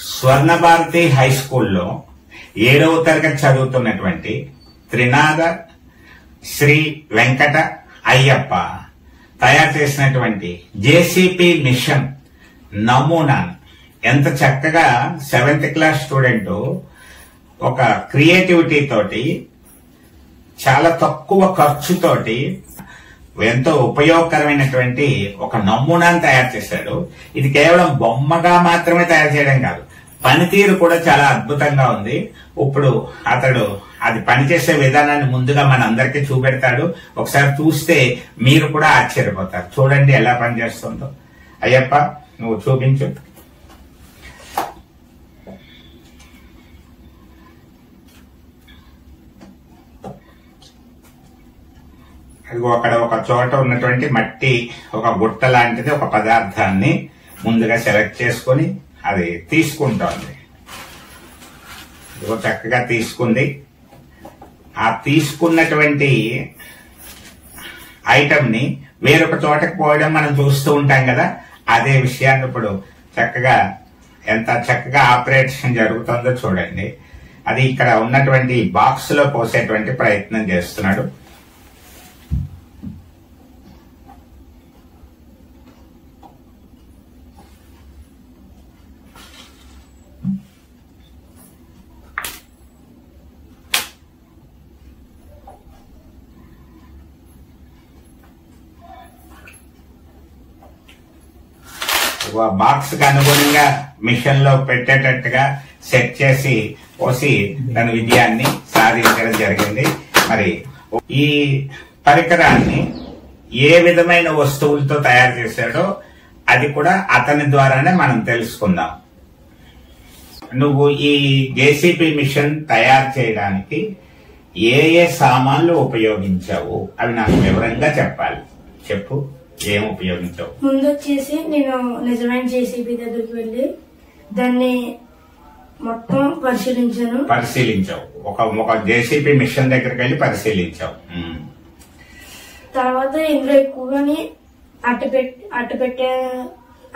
Swarnabharathi high స్కూల్లో 7వ తరగతి చదువుతున్నటువంటి త్రినాద శ్రీ వెంకట అయ్యప్ప తయారు చేసినటువంటి జేసీపీ మిషన్ నమూనా ఎంత చక్కగా 7th క్లాస్ స్టూడెంట్ ఒక క్రియేటివిటీ తోటి చాలా తక్కువ ఖర్చుతోటి ఎంతో ఉపయోగకరమైనటువంటి ఒక నమూనాను తయారు చేశాడు. ఇది కేవలం బొమ్మగా మాత్రమే తయారు చేయడం కాదు, పనితీరు కూడా చాలా అద్భుతంగా ఉంది. ఇప్పుడు అతడు అది పనిచేసే విధానాన్ని ముందుగా మనందరికీ చూపెడతాడు. ఒకసారి చూస్తే మీరు కూడా ఆశ్చర్యపోతారు. చూడండి ఎలా పనిచేస్తుందో. అయ్యప్ప, నువ్వు చూపించు. అక్కడ ఒక చోట ఉన్నటువంటి మట్టి ఒక గుట్ట లాంటిది ఒక పదార్థాన్ని ముందుగా సెలెక్ట్ చేసుకుని అది తీసుకుంటోంది. చక్కగా తీసుకుంది. ఆ తీసుకున్నటువంటి ఐటమ్ ని వేరొక చోటకి పోయడం మనం చూస్తూ ఉంటాం కదా, అదే విషయాన్ని ఇప్పుడు చక్కగా ఎంత చక్కగా ఆపరేషన్ జరుగుతుందో చూడండి. అది ఇక్కడ ఉన్నటువంటి బాక్స్ లో పోసేటువంటి ప్రయత్నం చేస్తున్నాడు. బాక్స్ కి అనుగుణంగా మిషన్ లో పెట్టేటట్టుగా సెట్ చేసి పోసి తన విజయాన్ని సాధించడం జరిగింది. మరి ఈ పరికరాన్ని ఏ విధమైన వస్తువులతో తయారు చేశాడో అది కూడా అతని ద్వారానే మనం తెలుసుకుందాం. నువ్వు ఈ జేసీపీ మిషన్ తయారు చేయడానికి ఏ ఏ సామాన్లు ఉపయోగించావు అవి నాకు వివరంగా చెప్పాలి. చెప్పు, ఏం ఉపయోగించావు? ముందు వచ్చేసి నేను నిజమైన జేసీబీ దగ్గరికి వెళ్ళి దాన్ని మొత్తం పరిశీలించావు. ఒక జేసీబీ మిషన్ దగ్గరికి వెళ్ళి పరిశీలించావు. తర్వాత ఇందులో ఎక్కువగానే అట్టపెట్టె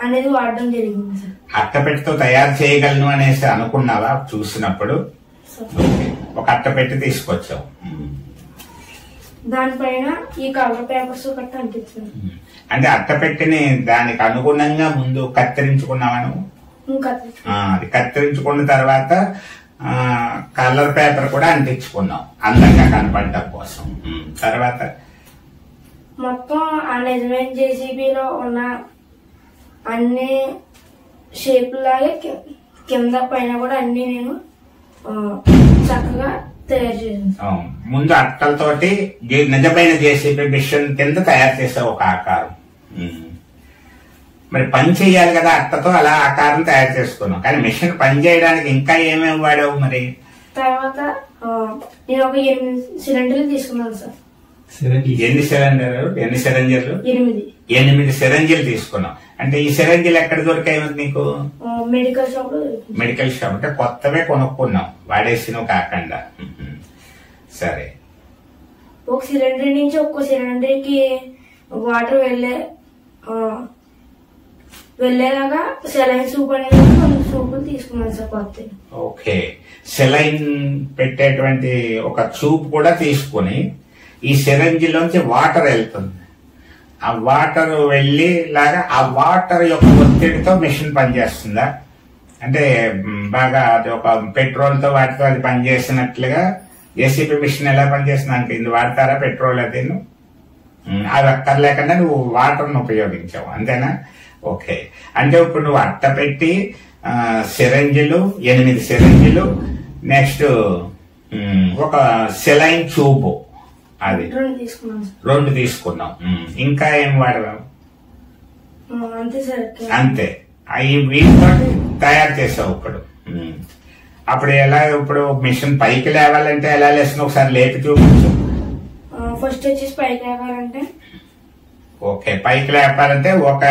అనేది వాడడం జరిగింది సార్. అట్టపెట్టెతో తయారు చేయగలను అనేసి అనుకున్నావా చూసినప్పుడు? ఒక అట్టపెట్టె తీసుకొచ్చావు. దానిపైన ఈ కలర్ పేపర్స్ కట్ట అంటించాను. అంటే అట్టపెట్టిని దానికి అనుగుణంగా ముందు కత్తిరించుకున్నావా నువ్వు? అది కత్తిరించుకున్న తర్వాత కలర్ పేపర్ కూడా అంటించుకున్నావు అందంగా కనపడడం కోసం. తర్వాత మొత్తం ఆ నిజమైన జేసీబీలో ఉన్న అన్ని షేప్ లాగే కింద పైన కూడా అన్ని నేను చక్కగా తయారు చేశాను. ముందు అట్టలతోటి నిజమైన జేసీబీ మిషన్ కింద తయారు చేసావు ఒక ఆకారం. మరి పని చేయాలి కదా అట్టతో, అలా ఆకారం తయారు చేసుకున్నావు. కానీ మిషన్ పని చేయడానికి ఇంకా ఏమేమి వాడావు మరి? తర్వాత నేను ఒక 8 సిలిండర్లు తీసుకున్నాను సార్. ఎన్ని సిరంజర్లు? 8 సిరంజీలు తీసుకున్నావు. అంటే ఈ సిరంజీలు ఎక్కడ దొరికాయి నీకు? Medical shop. అంటే కొత్తవే కొనుక్కున్నావు, వాడేసినవి కాకుండా. సరే. ఒక సిలిండర్ నుంచి ఒక్కో సిలిండర్ కి వాటర్ వెళ్ళేలాగా సెలైన్ సూప్ అనేది 2 సూపులు తీసుకున్నాను సార్ కొత్త. ఓకే, సెలైన్ పెట్టేటువంటి ఒక చూప్ కూడా తీసుకుని ఈ సిరంజిలోంచి వాటర్ వెళ్తుంది. ఆ వాటర్ వెళ్ళి లాగా ఆ వాటర్ యొక్క ఒత్తిడితో మిషన్ పనిచేస్తుందా? అంటే బాగా అది ఒక పెట్రోల్ తో వాటితో అది పనిచేసినట్లుగా జేసీబీ మిషన్ ఎలా పనిచేస్తుంది అంటే ఇది వాడతారా పెట్రోల్? అది అది అక్కర్లేకుండా నువ్వు వాటర్ను ఉపయోగించావు, అంతేనా? ఓకే. అంటే ఇప్పుడు నువ్వు అట్ట పెట్టి సిరంజిలు 8 సిరంజిలు, నెక్స్ట్ ఒక సెలైన్ ట్యూబ్ అది 2 తీసుకున్నాం. ఇంకా ఏం వాడదాం? అంతే. అవి వీటితో తయారు చేసావు. అప్పుడు ఎలా? ఇప్పుడు మిషన్ పైకి లేవాలంటే ఎలా లేసిన ఒకసారి లేపి చూపించు. ఫస్ట్ వచ్చేసి పైకి లేవాలంటే, ఓకే, పైకి లేపాలంటే ఒక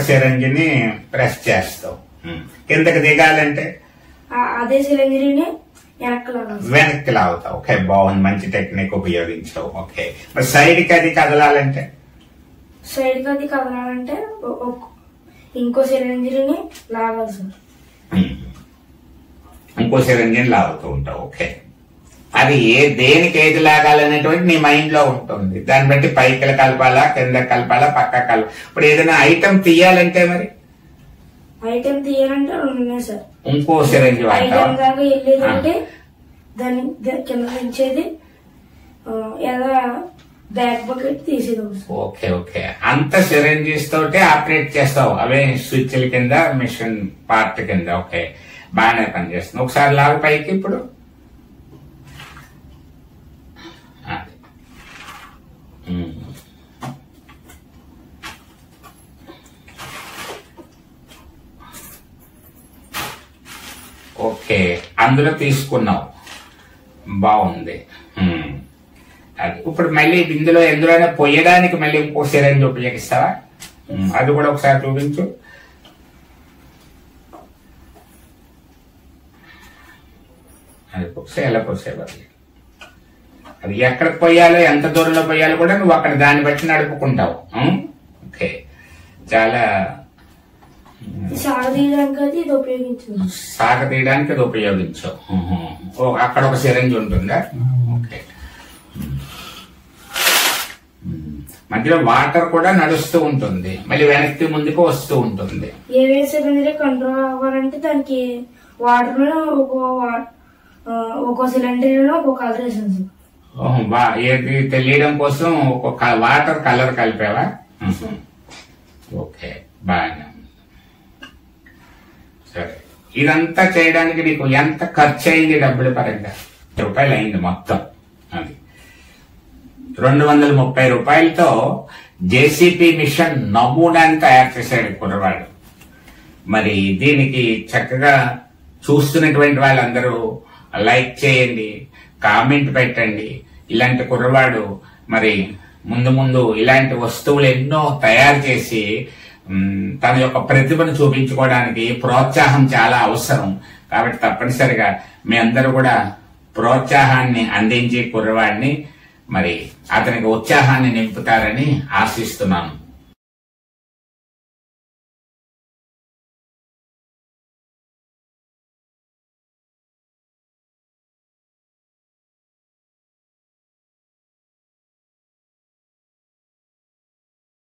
సిరంజిని ప్రెస్ చేస్తావు. కిందకి దిగాలంటే అదే సిరంజిని వెనక్కి లాగుతావు. ఓకే, బాగుంది, మంచి టెక్నిక్ ఉపయోగించావు. ఓకే, మరి సైడ్ కి అది కదలాలంటే ఇంకో సిరంజిని లాగాలి సార్. ఇంకో సిరంజిని లాగుతూ ఉంటావు. ఓకే, అది దేనికి ఏది లాగాలనేటువంటి నీ మైండ్ లో ఉంటుంది. దాన్ని బట్టి పైకి కలపాలా, కింద కలపాలా, పక్క కలపాలి. ఇప్పుడు ఏదైనా ఐటమ్ తీయాలంటే మరి ఐటమ్ తీయాలంటే ఉన్నాయి సార్. ఇంకో సిరంజి ఐటమ్ దాకా వెళ్ళేదంటే దాన్ని కింద దించేది ఎలా బ్యాక్ బకెట్ తీసేది. ఓకే ఓకే, అంత సిరంజీస్ తోటి ఆపరేట్ చేస్తావు, అవే స్విచ్ల కింద మిషన్ పార్ట్ కింద. ఓకే, బాగానే పనిచేస్తుంది. ఒకసారి లాగు పైకి. ఇప్పుడు ఓకే, అందులో తీసుకున్నావు, బాగుంది. అది ఇప్పుడు మళ్ళీ ఎందులోనే పోయడానికి మళ్ళీ ఇంకో సిరంజ్ ఉపయోగిస్తావా? అది కూడా ఒకసారి చూపించు. అది పోసే ఎలా పోసేవాళ్ళు, అది ఎక్కడికి పోయాలో ఎంత దూరంలో పోయాలో కూడా నువ్వు అక్కడ దాన్ని బట్టి నడుపుకుంటావు. ఓకే, చాలా సాగ తీయడానికి అది ఉపయోగించావు. అక్కడ ఒక సిరంజ్ ఉంటుందా? ఓకే, మధ్యలో వాటర్ కూడా నడుస్తూ ఉంటుంది, మళ్ళీ వెనక్కి ముందుకు వస్తూ ఉంటుంది. ఏవే సిలిండర్ కంట్రోల్ అవ్వాలంటే దానికి వాటర్ ఒక్కో సిలిండర్ ఒక్కొక్క కలర్ వేసింది. ఏది తెలియడం కోసం ఒక్కొక్క వాటర్ కలర్ కలిపావా? ఓకే, బాగా. సరే, ఇదంతా చేయడానికి నీకు ఎంత ఖర్చు అయింది డబ్బుల పరంగా? రూపాయలు అయింది మొత్తం. అది 230 రూపాయలతో జేసీపీ మిషన్ నమూనాన్ని తయారు చేశాడు కుర్రవాడు. మరి దీనికి చక్కగా చూస్తున్నటువంటి వాళ్ళందరూ లైక్ చేయండి, కామెంట్ పెట్టండి. ఇలాంటి కుర్రవాడు మరి ముందు ముందు ఇలాంటి వస్తువులు ఎన్నో తయారు చేసి తన యొక్క ప్రతిభను చూపించుకోవడానికి ప్రోత్సాహం చాలా అవసరం. కాబట్టి తప్పనిసరిగా మీ అందరూ కూడా ప్రోత్సాహాన్ని అందించి కుర్రవాడిని మరి అతనికి ఉత్సాహాన్ని నింపుతారని ఆశిస్తున్నాను.